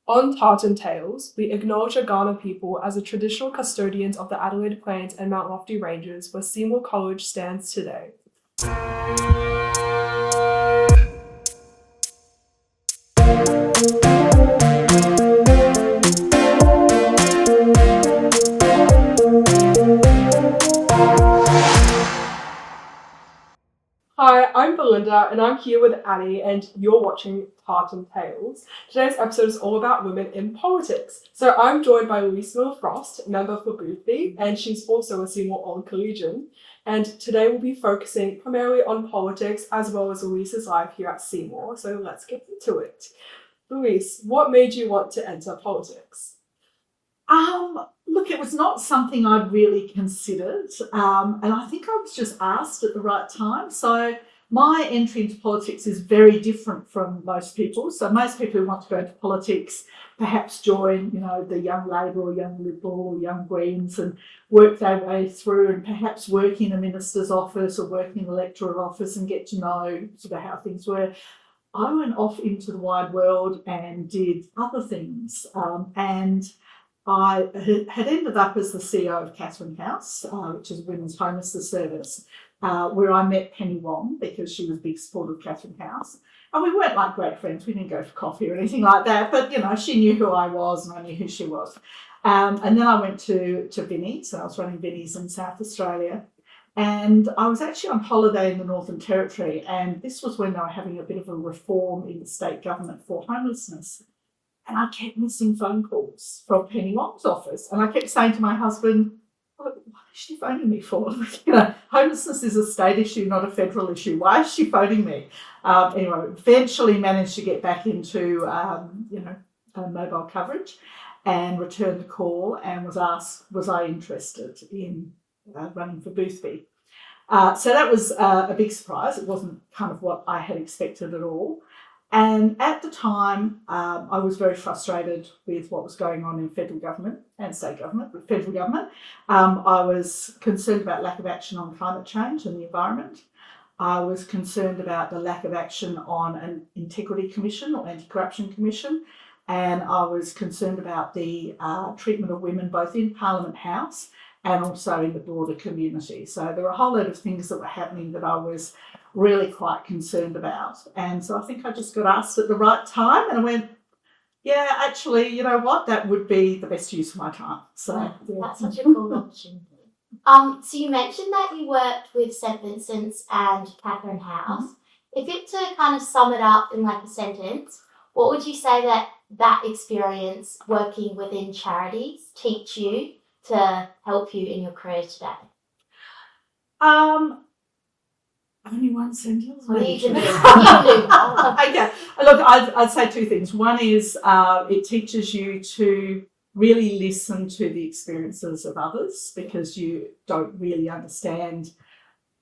On Tartan Tales, we acknowledge the Kaurna people as the traditional custodians of the Adelaide Plains and Mount Lofty Ranges where Seymour College stands today. Hi, I'm Belinda and I'm here with Annie and you're watching Tartan Tales. Today's episode is all about women in politics. So I'm joined by Louise Miller-Frost, member for Boothby, and she's also a Seymour Old Collegian. And today we'll be focusing primarily on politics as well as Louise's life here at Seymour. So let's get into it. Louise, what made you want to enter politics? Look, it was not something I'd really considered, and I think I was just asked at the right time. So my entry into politics is very different from most people. So most people who want to go into politics perhaps join, the Young Labor or Young Liberal or Young Greens and work their way through and perhaps work in a minister's office or work in a electorate office and get to know sort of how things were. I went off into the wide world and did other things, and I had ended up as the CEO of Catherine House, which is a women's homelessness service, where I met Penny Wong because she was a big supporter of Catherine House. And we weren't like great friends. We didn't go for coffee or anything like that. But, she knew who I was and I knew who she was. And then I went to Vinnie's. I was running Vinnie's in South Australia. And I was actually on holiday in the Northern Territory. And this was when they were having a bit of a reform in the state government for homelessness. And I kept missing phone calls from Penny Wong's office. And I kept saying to my husband, what is she phoning me for? Homelessness is a state issue, not a federal issue. Why is she phoning me? Anyway, eventually managed to get back into, mobile coverage and returned the call and was asked, was I interested in running for Boothby? So that was a big surprise. It wasn't kind of what I had expected at all. And at the time, I was very frustrated with what was going on in federal government and state government, but federal government. I was concerned about lack of action on climate change and the environment. I was concerned about the lack of action on an integrity commission or anti-corruption commission. And I was concerned about the treatment of women both in Parliament House and also in the broader community. So there were a whole lot of things that were happening that I was really quite concerned about. And so I think I just got asked at the right time and I went, yeah, actually, you know what, that would be the best use of my time. So yeah. That's such a cool opportunity. So you mentioned that you worked with St Vincent's and Catherine House. Mm-hmm. If you to kind of sum it up in like a sentence, what would you say that experience working within charities teach you to help you in your career today? Only one sentence? Okay. Look, I'd say two things. One is it teaches you to really listen to the experiences of others because you don't really understand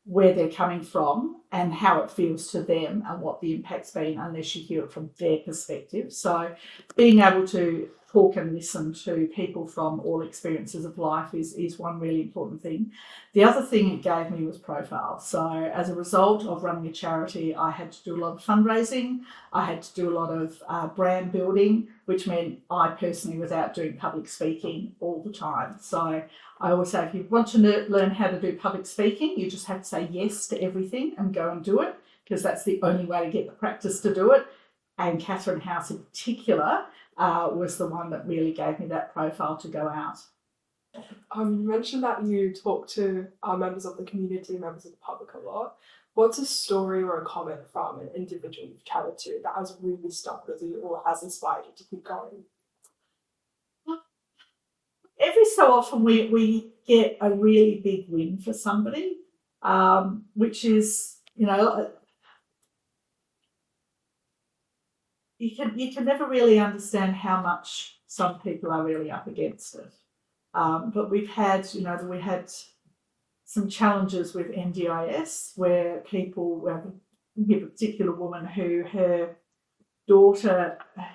where they're coming from and how it feels to them and what the impact's been unless you hear it from their perspective. So being able to talk and listen to people from all experiences of life is one really important thing. The other thing it gave me was profile. So as a result of running a charity, I had to do a lot of fundraising. I had to do a lot of brand building, which meant I personally was out doing public speaking all the time. So I always say if you want to learn how to do public speaking, you just have to say yes to everything and go and do it because that's the only way to get the practice to do it. And Catherine House in particular was the one that really gave me that profile to go out. You mentioned that you talk to members of the community, members of the public a lot. What's a story or a comment from an individual you've chatted to that has really stuck with you or has inspired you to keep going? Every so often we get a really big win for somebody, which is, you can never really understand how much some people are really up against it. But we've had, we had some challenges with NDIS where we have a particular woman who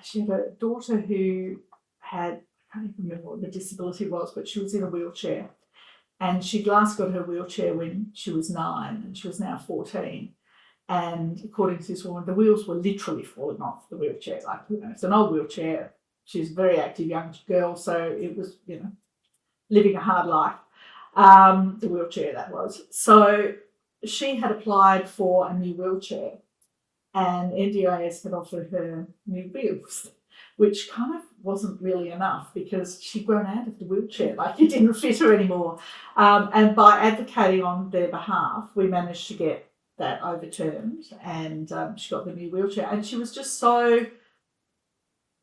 she had a daughter who had, I can't even remember what the disability was, but she was in a wheelchair. And she'd last got her wheelchair when she was 9 and she was now 14. And according to this woman, the wheels were literally falling off the wheelchair. Like, it's an old wheelchair, she's a very active young girl, so it was, living a hard life. The wheelchair, that was. So she had applied for a new wheelchair, and NDIS had offered her new wheels, which kind of wasn't really enough because she'd grown out of the wheelchair, like it didn't fit her anymore. And by advocating on their behalf, we managed to get that overturned, and she got the new wheelchair. And she was just so,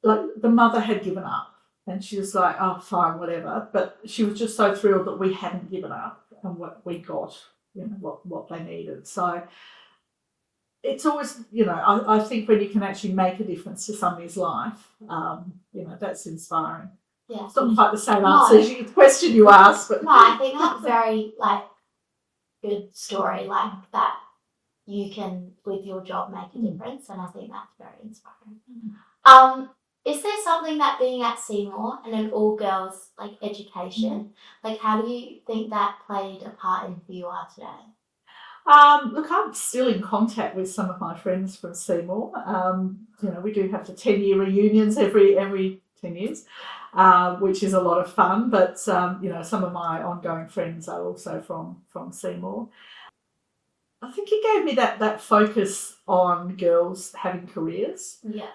like, the mother had given up, and she was like, oh, fine, whatever. But she was just so thrilled that we hadn't given up and what we got, what they needed. So it's always, I think when you can actually make a difference to somebody's life, that's inspiring. Yeah. It's not quite the same answer as the question you asked, but no, I think that's very good story, like that you can with your job make a difference, and I think that's very inspiring. Is there something that being at Seymour and an all girls education, how do you think that played a part in who you are today? Look, I'm still in contact with some of my friends from Seymour. We do have the 10-year reunions every 10 years, which is a lot of fun. But, some of my ongoing friends are also from Seymour. I think it gave me that focus on girls having careers. Yeah.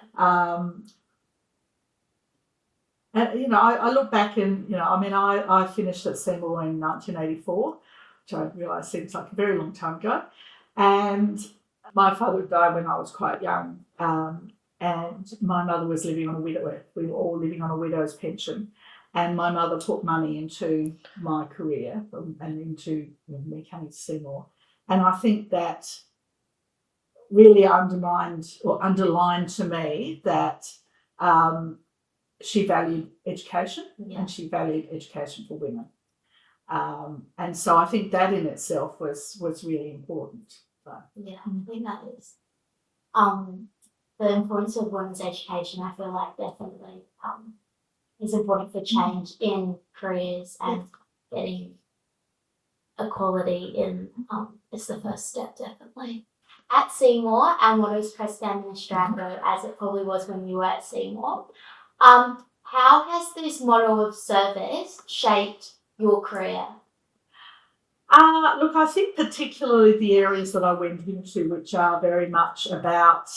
And, I look back and, I finished at Seymour in 1984, which I realise seems like a very long time ago. And my father died when I was quite young, and my mother was living on a widow. We were all living on a widow's pension, and my mother put money into my career and into me coming to Seymour. And I think that really underlined to me that she valued education, and she valued education for women. And so I think that in itself was really important. So. Yeah, I think that is. The importance of women's education, I feel like definitely is important for change in careers, and getting equality in is the first step, definitely. At Seymour, our motto is press down in Australia, as it probably was when you were at Seymour. How has this model of service shaped your career? Look, I think particularly the areas that I went into, which are very much about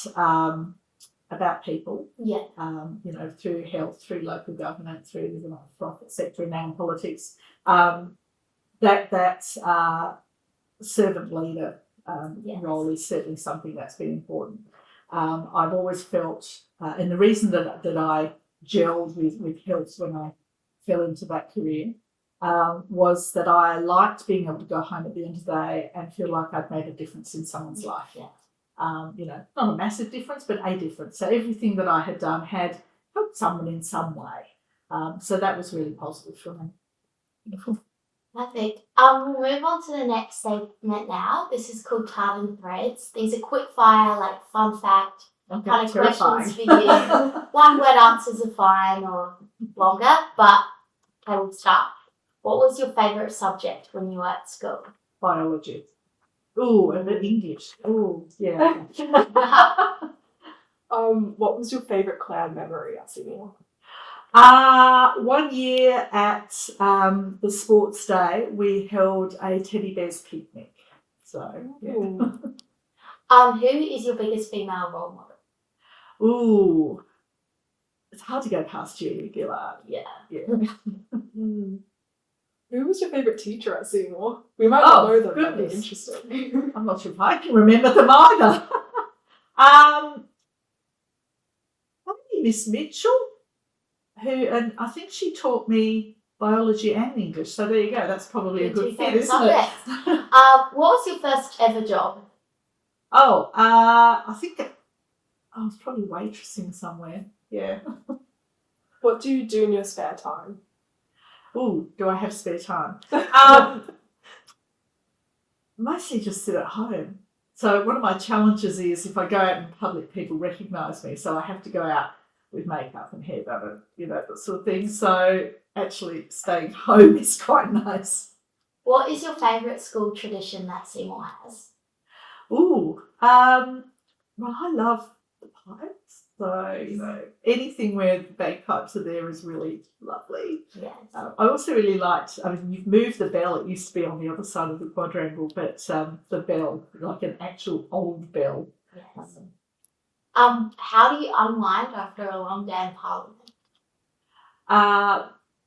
people. Yeah. Through health, through local government, through the non-profit sector, and now in politics. That servant leader role is certainly something that's been important. I've always felt, and the reason that I gelled with health when I fell into that career was that I liked being able to go home at the end of the day and feel like I'd made a difference in someone's life. Yeah. Not a massive difference, but a difference. So everything that I had done had helped someone in some way. So that was really positive for me. Beautiful. Perfect. We'll move on to the next segment now. This is called Tartan Threads. These are quick fire, fun fact kind of questions for you. One word answers are fine or longer, but okay, we'll start. What was your favourite subject when you were at school? Biology. Oh, and then English. Oh, yeah. What was your favourite clown memory at Seymour? 1 year at the sports day, we held a teddy bears picnic. So, yeah. Who is your biggest female role model? Ooh, it's hard to go past Julia Gillard. Yeah. Who was your favourite teacher at Seymour? We might not know them, but they're interesting. I'm not sure if I can remember them either. Probably Miss Mitchell, and I think she taught me biology and English. So there you go. That's probably a good fit, isn't it? What was your first ever job? I think I was probably waitressing somewhere. Yeah. What do you do in your spare time? Ooh, do I have spare time? Mostly just sit at home. So one of my challenges is if I go out in public, people recognise me. So I have to go out with makeup and hair done and, that sort of thing. So actually staying home is quite nice. What is your favourite school tradition that Seymour has? Ooh, well, I love the pipes. So, you know, anything where the bagpipes are there is really lovely. Yes. I also really liked, I mean, you've moved the bell. It used to be on the other side of the quadrangle, but the bell, like an actual old bell. Yes. How do you unwind after a long day in Parliament?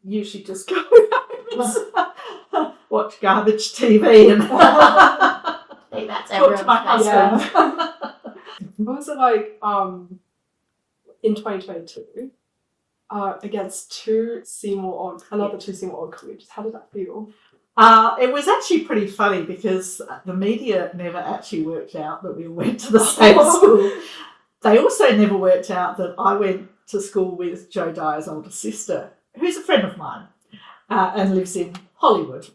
Usually just go home, watch garbage TV and I think that's talk everyone's to my husband. What was it like in 2022 against another two Seymour Old colleges? How did that feel? It was actually pretty funny because the media never actually worked out that we went to the same school. They also never worked out that I went to school with Joe Dyer's older sister, who's a friend of mine and lives in Hollywood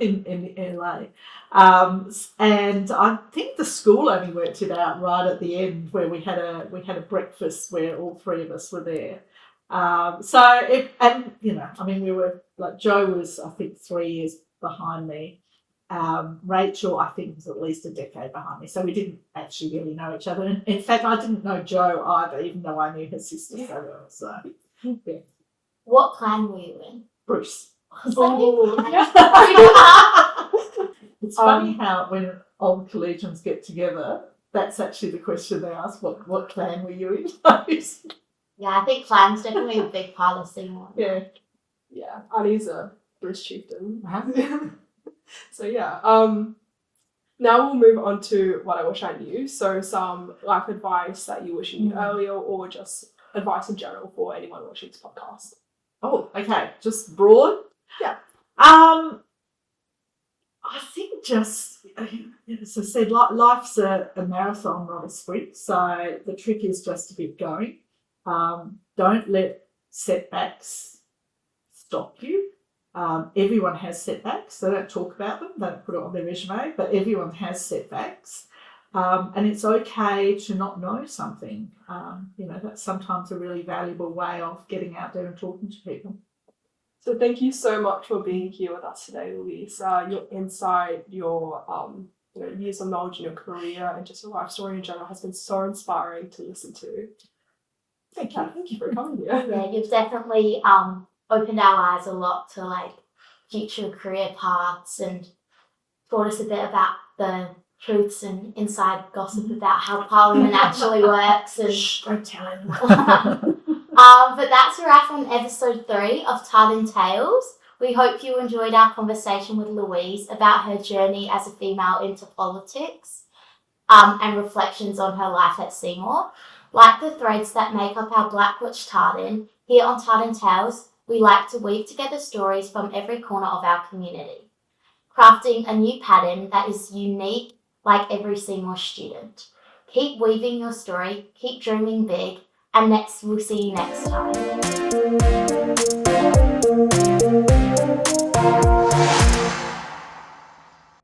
in LA. And I think the school only worked it out right at the end where we had a breakfast where all three of us were there. We were like, Joe was I think 3 years behind me. Rachel, I think, was at least a decade behind me. So we didn't actually really know each other. And in fact, I didn't know Joe either, even though I knew her sister so well. So, yeah. What clan were you in? Bruce. Oh, It's funny how when old collegians get together, that's actually the question they ask, what clan were you in? Yeah, I think clan's definitely a big part of Seymour. Yeah. Yeah, Annie's a Bruce chieftain. So yeah, now we'll move on to what I wish I knew. So some life advice that you wish you knew earlier, or just advice in general for anyone watching this podcast. Oh, okay. Just broad? Yeah. I think just, as I said, life's a marathon, not a sprint. So the trick is just to keep going. Don't let setbacks stop you. Everyone has setbacks. They don't talk about them. They don't put it on their resume, but everyone has setbacks. And it's okay to not know something. That's sometimes a really valuable way of getting out there and talking to people. So thank you so much for being here with us today, Louise. Your insight, your years of knowledge in your career, and just your life story in general has been so inspiring to listen to. Thank you for coming here. Yeah, you've definitely opened our eyes a lot to like future career paths and taught us a bit about the truths and inside gossip about how Parliament actually works. And Shh, don't tell anyone. But that's a wrap on episode 3 of Tartan Tales. We hope you enjoyed our conversation with Louise about her journey as a female into politics and reflections on her life at Seymour. Like the threads that make up our Black Watch Tartan, here on Tartan Tales, we like to weave together stories from every corner of our community, crafting a new pattern that is unique like every Seymour student. Keep weaving your story, keep dreaming big, and we'll see you next time.